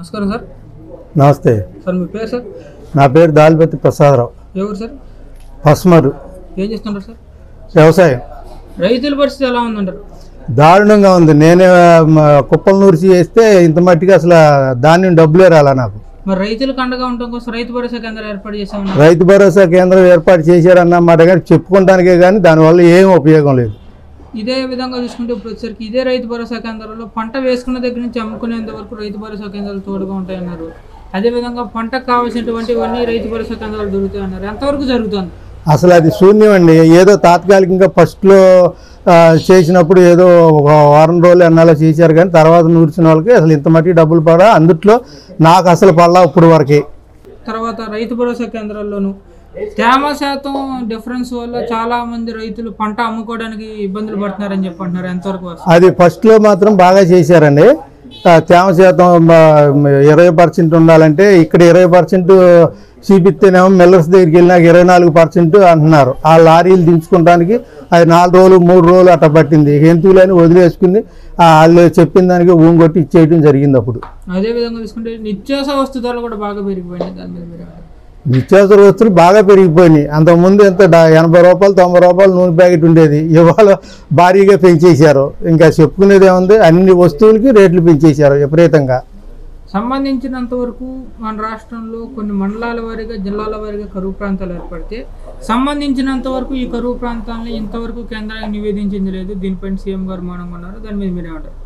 నమస్కారం సార్. నమస్తే సార్ మీ పేరు సార్? నా పేరు దాల్పతి ప్రసాదరావు. ఎవరు సార్? పస్మరు. ఏం చేస్తుంటారు సార్? వ్యవసాయం. రైతుల పరిస్థితి ఎలా ఉందంటారు? దారుణంగా ఉంది. నేనే కుప్పలు నూరిసి వేస్తే ఇంత మట్టిగా అసలు ధాన్యం డబ్బులే రాలా నాకు. మరి రైతులకు అండగా ఉండటం కోసం రైతు భరోసా కేంద్రం ఏర్పాటు చేసామన్నారు. రైతు భరోసా కేంద్రం ఏర్పాటు చేశారన్నమాట, కానీ చెప్పుకోవడానికే కానీ దానివల్ల ఏం ఉపయోగం లేదు. ఇదే విధంగా చూసుకుంటే ఇప్పుడు వచ్చేసరికి ఇదే రైతు భరోసా కేంద్రాల్లో పంట వేసుకున్న దగ్గర నుంచి అమ్ముకునేంత వరకు రైతు భరోసా కేంద్రాలు తోడుగా ఉంటాయన్నారు. అదేవిధంగా పంటకు కావాల్సినటువంటివన్నీ రైతు భరోసా కేంద్రాలు దొరుకుతాయన్నారు. ఎంతవరకు జరుగుతుంది? అసలు అది శూన్యం అండి. ఏదో తాత్కాలికంగా ఫస్ట్లో చేసినప్పుడు ఏదో ఒక వారం రోజులు ఎన్నాలో చేశారు, కానీ తర్వాత నూర్చిన వాళ్ళకి అసలు ఇంత మట్టి డబ్బులు పడా, అందుట్లో నాకు అసలు పడలా ఇప్పుడు వరకే. తర్వాత రైతు భరోసా కేంద్రాల్లోనూ తేమ శాతం డిఫరెన్స్ వల్ల చాలా మంది రైతులు పంట అమ్ముకోవడానికి ఇబ్బందులు పడుతున్నారని చెప్పి అంటున్నారు. ఎంతవరకు అది ఫస్ట్లో మాత్రం బాగా చేశారండి. తేమ శాతం 20% ఉండాలంటే ఇక్కడ 20% చూపిస్తేనేమో మిల్లర్స్ దగ్గరికి వెళ్ళినాక 24% అంటున్నారు. ఆ లారీలు దించుకోవడానికి అది 4 రోజులు 3 రోజులు అట్ట పట్టింది. ఎందుకులని వదిలేసుకుని వాళ్ళు చెప్పిన దానికి ఊంగొట్టి ఇచ్చేయడం జరిగింది. అప్పుడు అదేవిధంగా చూసుకుంటే నిత్యావసర వస్తు ధరలు కూడా బాగా పెరిగిపోయినాయి. దాని మీద నిత్యావసర వస్తువులు బాగా పెరిగిపోయినాయి. అంతకుముందు ఎంత 80 రూపాయలు 90 రూపాయలు నూనె ప్యాకెట్ ఉండేది, ఇవాళ భారీగా పెంచేశారు. ఇంకా చెప్పుకునేది ఏముంది, అన్ని వస్తువులకి రేట్లు పెంచేశారు విపరీతంగా. సంబంధించినంత వరకు మన రాష్ట్రంలో కొన్ని మండలాల వారీగా జిల్లాల వారీగా కరువు ప్రాంతాలు ఏర్పడితే సంబంధించినంత వరకు ఈ కరువు ప్రాంతాలని ఇంతవరకు కేంద్రానికి నివేదించింది లేదు. దీనిపైన సీఎం గారు మౌనంగా ఉన్నారు. దాని మీద మీరేమంటారు?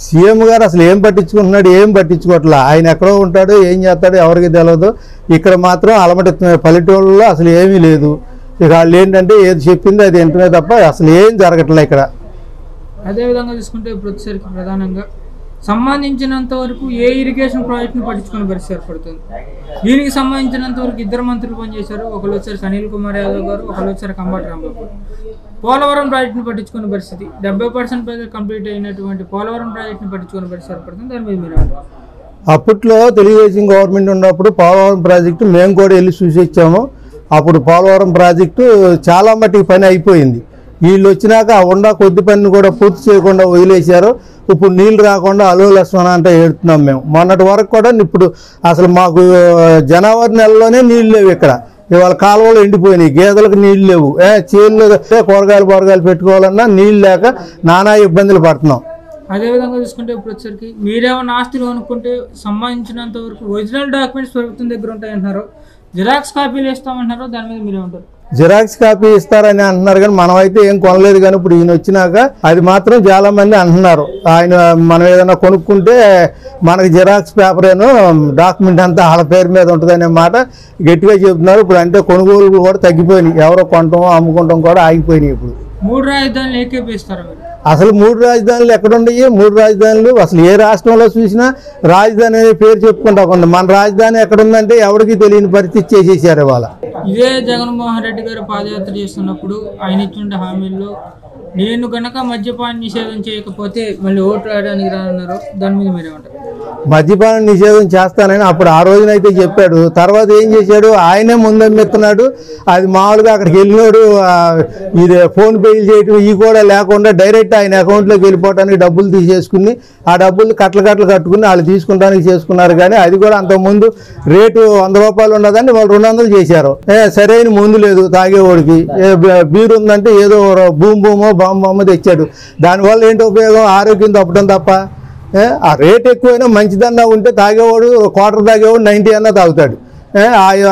సీఎం గారు అసలు ఏం పట్టించుకుంటున్నాడు, ఏం పట్టించుకోవట్లా. ఆయన ఎక్కడో ఉంటాడు, ఏం చేస్తాడో ఎవరికి తెలియదు. ఇక్కడ మాత్రం అలమటి పల్లెటూళ్ళలో అసలు ఏమీ లేదు. ఇక వాళ్ళు ఏంటంటే ఏది చెప్పిందో అది వింటనే తప్ప అసలు ఏం జరగట్లే ఇక్కడ. అదేవిధంగా చూసుకుంటే ఇప్పుడు వచ్చేసరికి ప్రధానంగా సంబంధించినంత వరకు ఏ ఇరిగేషన్ ప్రాజెక్ట్ని పట్టించుకునే పరిస్థితి ఏర్పడుతుంది. దీనికి సంబంధించినంత వరకు 2 మంత్రులు పనిచేశారు. ఒకళ్ళు వచ్చారు అనిల్ కుమార్ యాదవ్ గారు, ఒకళ్ళు వచ్చారు కంబాటి రాంబాబు గారు. పోలవరం ప్రాజెక్టుని పట్టించుకునే పరిస్థితి 70% పైగా కంప్లీట్ అయినటువంటి పోలవరం ప్రాజెక్టుని పట్టించుకునే పరిస్థితి ఏర్పడుతుంది. దాని మీద మీరు అప్పట్లో తెలుగుదేశం గవర్నమెంట్ ఉన్నప్పుడు పోలవరం ప్రాజెక్టు మేము కూడా వెళ్ళి చూసి వచ్చాము. అప్పుడు పోలవరం ప్రాజెక్టు చాలా మట్టికి పని అయిపోయింది. వీళ్ళు వచ్చినాక ఆ కొద్ది పనిని కూడా పూర్తి చేయకుండా వదిలేశారు. ఇప్పుడు నీళ్ళు రాకుండా అలోలస్వన అంటే ఏడుతున్నాం మేము. మొన్నటి వరకు కూడా ఇప్పుడు అసలు మాకు జనవరి నెలలోనే నీళ్ళు లేవు ఇక్కడ. ఇవాళ కాలువలు ఎండిపోయినాయి, గేదెలకు నీళ్ళు లేవు. చేనులు కూరగాయలు పెట్టుకోవాలన్నా నీళ్ళు లేక నానా ఇబ్బందులు పడుతున్నాం. అదేవిధంగా చూసుకుంటే ఇప్పుడు వచ్చరికి మీరేమన్నా ఆస్తులు అనుకుంటే సంబంధించినంత వరకు ఒరిజినల్ డాక్యుమెంట్స్ ప్రభుత్వం దగ్గర ఉంటాయంటున్నారు, జిరాక్స్ కాపీలు ఇస్తామంటున్నారు. దాని మీద మీరేమంటారు? జిరాక్స్ కాపీ ఇస్తారని అంటున్నారు, కానీ మనమైతే ఏం కొనలేదు. కానీ ఇప్పుడు ఈయన వచ్చినాక అది మాత్రం చాలా మంది అంటున్నారు. ఆయన మనం ఏదైనా కొనుక్కుంటే మనకి జిరాక్స్ పేపరేను డాక్యుమెంట్ అంతా వాళ్ళ పేరు మీద ఉంటుంది అనే మాట గట్టిగా చెబుతున్నారు. ఇప్పుడు అంటే కొనుగోలు కూడా తగ్గిపోయినాయి, ఎవరో కొనటం అమ్ముకుంటాం కూడా ఆగిపోయినాయి. ఇప్పుడు 3 రాజధానులు ఏకీపిస్తారు. అసలు 3 రాజధానులు ఎక్కడున్నాయి? 3 రాజధానులు అసలు ఏ రాష్ట్రంలో చూసినా రాజధాని అనే పేరు చెప్పుకుంటా ఉంది. మన రాజధాని ఎక్కడుందంటే ఎవరికి తెలియని పరిస్థితి చేసేసారు ఇవాళ. ఇదే జగన్మోహన్ రెడ్డి గారు పాదయాత్ర చేస్తున్నప్పుడు ఆయన ఇచ్చిన హామీల్లో నేను కనుక మద్యపాన నిషేధం చేయకపోతే మళ్ళీ ఓట్లు వేయడానికి రానున్నారు. దాని మీద మీరేమంటారు? మద్యపాన నిషేధం చేస్తానని అప్పుడు ఆ రోజునైతే చెప్పాడు. తర్వాత ఏం చేశాడు? ఆయనే ముందెమ్మెత్తున్నాడు. అది మామూలుగా అక్కడికి వెళ్ళినాడు, ఇది ఫోన్ పేలు చేయటం ఇవి కూడా లేకుండా డైరెక్ట్ ఆయన అకౌంట్లోకి వెళ్ళిపోవడానికి డబ్బులు తీసేసుకుని ఆ డబ్బులు కట్టలు కట్టుకుని వాళ్ళు తీసుకుంటానికి చేసుకున్నారు. కానీ అది కూడా అంతకుముందు రేటు 100 రూపాయలు ఉన్నదాన్ని వాళ్ళు 200 చేశారు. సరైన ముందు లేదు తాగేవాడికి. బీరు ఉందంటే ఏదో భూమో బాంబో తెచ్చాడు. దానివల్ల ఏంటి ఉపయోగం? ఆరోగ్యం తప్పడం తప్ప. ఆ రేట్ ఎక్కువైనా మంచిదన్నా ఉంటే తాగేవాడు క్వార్టర్ తాగేవాడు 90 అన్నా తాగుతాడు.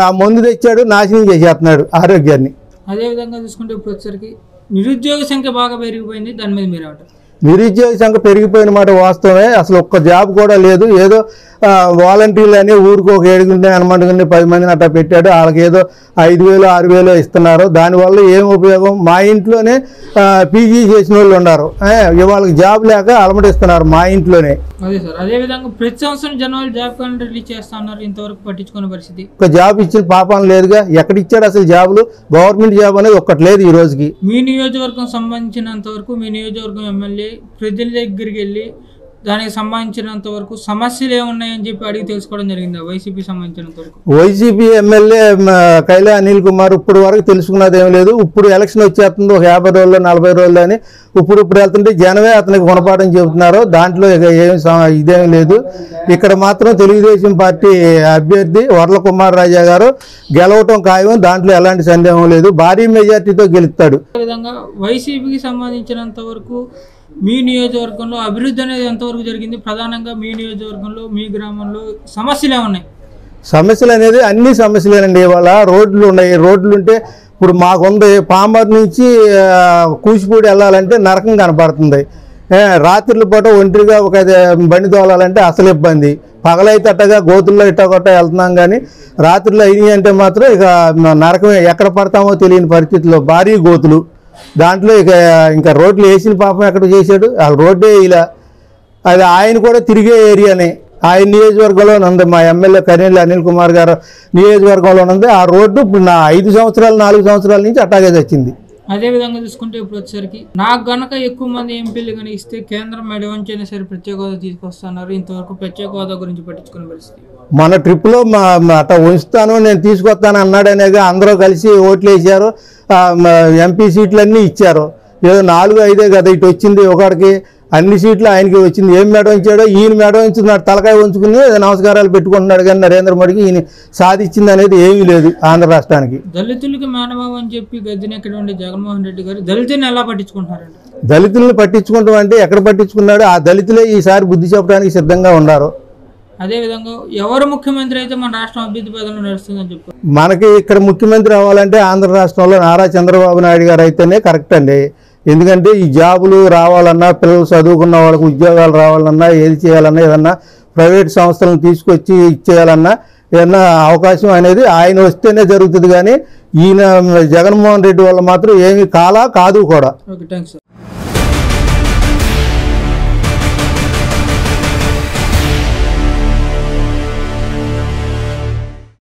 ఆ మందు తెచ్చాడు, నాశనం చేసేస్తున్నాడు ఆరోగ్యాన్ని. అదేవిధంగా చూసుకుంటే ఇప్పుడు వచ్చరికి నిరుద్యోగ సంఖ్య బాగా పెరిగిపోయింది. దాని మీద మీరేమంటారు? నిరుద్యోగ సంఖ్య పెరిగిపోయిన మాట వాస్తవమే. అసలు ఒక్క జాబ్ కూడా లేదు. ఏదో వాలంటీర్లు అని ఊరికి ఒక 7 అనుమంటుకుని 10 మందిని అట్లా పెట్టాడు. వాళ్ళకి ఏదో 5,000 6,000 ఇస్తున్నారు. దానివల్ల ఏం ఉపయోగం? మా ఇంట్లోనే పీజీ చేసిన వాళ్ళు ఉన్నారు, వాళ్ళకి జాబ్ లేక అలమటిస్తున్నారు మా ఇంట్లోనే. అదే సార్, అదేవిధంగా ప్రతి సంవత్సరం జనవరి జాబ్ క్యాలెండర్ రిలీజ్ చేస్తా ఉన్నారు. ఇంతవరకు పట్టించుకునే పరిస్థితి. ఒక జాబ్ ఇచ్చిన పాపం లేదుగా. ఎక్కడిచ్చాడు అసలు జాబులు? గవర్నమెంట్ జాబ్ అనేది ఒక్కటి లేదు ఈ రోజుకి. మీ నియోజకవర్గం సంబంధించినంత వరకు మీ నియోజకవర్గం ఎమ్మెల్యే ప్రజల దగ్గరికి వెళ్ళి దానికి సంబంధించినంత వరకు సమస్యలు ఏమున్నాయని చెప్పి అడిగి తెలుసుకోవడం జరిగింది వైసీపీ సంబంధించినంత వరకు. వైసీపీ ఎమ్మెల్యే కైలా అనిల్ కుమార్ ఇప్పుడు వరకు తెలుసుకున్నది ఏం లేదు. ఇప్పుడు ఎలక్షన్ వచ్చేస్తుంది ఒక 50 రోజులు 40 రోజులు అని ఇప్పుడు వెళ్తుంటే జనమే అతనికి గుణపాఠం చెబుతున్నారు. దాంట్లో ఇక ఇదేం లేదు. ఇక్కడ మాత్రం తెలుగుదేశం పార్టీ అభ్యర్థి వర్ల కుమార్ రాజా గారు గెలవటం ఖాయం, దాంట్లో ఎలాంటి సందేహం లేదు. భారీ మెజార్టీతో గెలుస్తాడు. అదేవిధంగా వైసీపీకి సంబంధించినంత వరకు మీ నియోజకవర్గంలో అభివృద్ధి అనేది ఎంతవరకు జరిగింది? ప్రధానంగా మీ నియోజకవర్గంలో మీ గ్రామంలో సమస్యలు ఏమున్నాయి? సమస్యలు అనేది అన్ని సమస్యలేనండి. ఇవాళ రోడ్లు ఉన్నాయి. రోడ్లు ఉంటే ఇప్పుడు మాకుంది పామర్ నుంచి కూచిపూడి వెళ్ళాలంటే నరకం కనపడుతుంది. రాత్రుల పూట ఒంటరిగా ఒక బండి తోలాలంటే అసలు ఇబ్బంది. పగలైతే అట్టగా గోతుల్లో ఇట్టగొట్ట వెళ్తున్నాం, కానీ రాత్రులు అయినాయి అంటే మాత్రం ఇక నరకమే. ఎక్కడ పడతామో తెలియని పరిస్థితుల్లో భారీ గోతులు. దాంట్లో ఇంకా రోడ్లు వేసిన పాపం ఎక్కడ చేశాడు? ఆ రోడ్డే ఇలా. అది ఆయన కూడా తిరిగే ఏరియానే. ఆయన నియోజకవర్గంలో ఉంది. మా ఎమ్మెల్యే కైలా అనిల్ కుమార్ గారు నియోజకవర్గంలో ఉంది. ఆ రోడ్డు ఇప్పుడు నా 5 సంవత్సరాలు 4 సంవత్సరాల నుంచి అట్టాగే వచ్చింది. అదేవిధంగా చూసుకుంటే ఇప్పుడు వచ్చేసరికి నాకు గనక ఎక్కువ మంది ఎంపీలు కనుక ఇస్తే కేంద్రం మెడవంచైనా సరే ప్రత్యేక హోదా తీసుకొస్తున్నారు. ఇంతవరకు ప్రత్యేక హోదా గురించి పట్టించుకునే పరిస్థితి. మన ట్రిప్లో అట్లా ఉంచుతాను నేను తీసుకొస్తాను అన్నాడనేగా అందరూ కలిసి ఓట్లు వేసారు. ఎంపీ సీట్లన్నీ ఇచ్చారు. ఏదో 4-5 కదా ఇటు వచ్చింది. ఒకడికి అన్ని సీట్లు ఆయనకి వచ్చింది. ఏం మేడం ఇచ్చాడో ఈయన మేడం ఇచ్చున్నాడు. తలకాయ ఉంచుకుని నమస్కారాలు పెట్టుకుంటున్నాడు. కానీ నరేంద్ర మోడీకి ఈయన సాధించింది అనేది ఏమీ లేదు ఆంధ్ర రాష్ట్రానికి. దళితులకి మేనమావ అని చెప్పి గద్దెనెక్కడండి జగన్మోహన్ రెడ్డి గారు దళితులను ఎలా పట్టించుకుంటున్నారండి? దళితులను పట్టించుకుంటాం అంటే ఎక్కడ పట్టించుకున్నాడు? ఆ దళితులే ఈసారి బుద్ధి చెప్పడానికి సిద్ధంగా ఉన్నారు. అదేవిధంగా ఎవరు ముఖ్యమంత్రి అయితే మన రాష్ట్రం అభివృద్ధి పదంలో నడుస్తుందని చెప్పారు. మనకి ఇక్కడ ముఖ్యమంత్రి అవ్వాలంటే ఆంధ్ర రాష్ట్రంలో నారా చంద్రబాబు నాయుడు గారు అయితేనే కరెక్ట్ అండి. ఎందుకంటే ఈ జాబులు రావాలన్నా, పిల్లలు చదువుకున్న వాళ్ళకి ఉద్యోగాలు రావాలన్నా, ఏది చేయాలన్నా, ఏదన్నా ప్రైవేట్ సంస్థలను తీసుకొచ్చి ఇచ్చేయాలన్నా ఏదన్నా అవకాశం అనేది ఆయన వస్తేనే జరుగుతుంది. కానీ ఈయన జగన్మోహన్ రెడ్డి వల్ల మాత్రం ఏమీ కాదు కూడా. Okay, thanks sir.